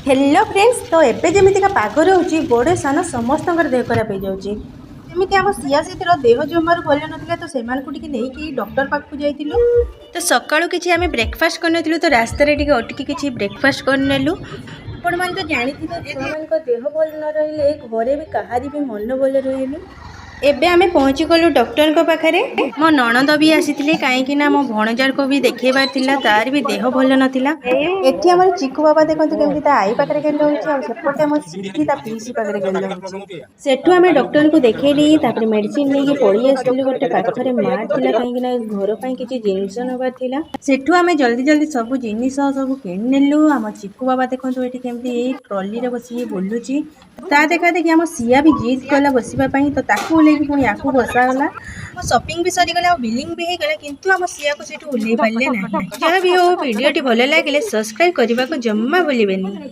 Hello friends, तो एबे जमीका पाग रोचे बड़े सान समस्त देह खराब हो जाऊँगी। जमी आम सिया सहित देह जमार भल ना तो से नहीं डॉक्टर पाक जाइलु। तो सका कि आम ब्रेकफास्ट कर तो रास्त अटकी किसी ब्रेकफास्ट करनेलु। आपण मैंने तो जानी छुआ मान देह भल न रही घरे भी कहारी भी मन भल रही। एबे आमे पहुँची गलु डॉक्टर को पाखरे। मो ननद भी आसीथिले कहीं मो भणजार को भी देखेबार थिला, तार भी देह भल नथिला। एठी हमर चिकू बाबा देखंतु केमति ता आई पाखरे गेल होउची आ सेपटे हमर सिद्धि ता पीसी पाखरे गेल होउची। सेठु आमे डॉक्टर को देखेली, तापर मेडिसिन लेके पड़ी आसलु। गोटे पाखरे मार थिला कहीं ना घर पई किछि जिंस नबार थिला। सेठु आमे जल्दी जल्दी सब जिनिस सब किन नेलु। हम चिकू बाबा देखंतु एठी केमति ए ट्रॉली रे बसी बुलुची। ता देखा देखि हम सिया भी जीत गला बसिबा पई, तो ताकू लेके पुणी याकू बसागला। शॉपिंग भी सरीगला और बिलिंग भी होगला, किंतु आम सिया को सेठु ओल्हे पारे ना। जहाँ भी हो वीडियो भल लगे सब्सक्राइब करने को जम्मा भूलें।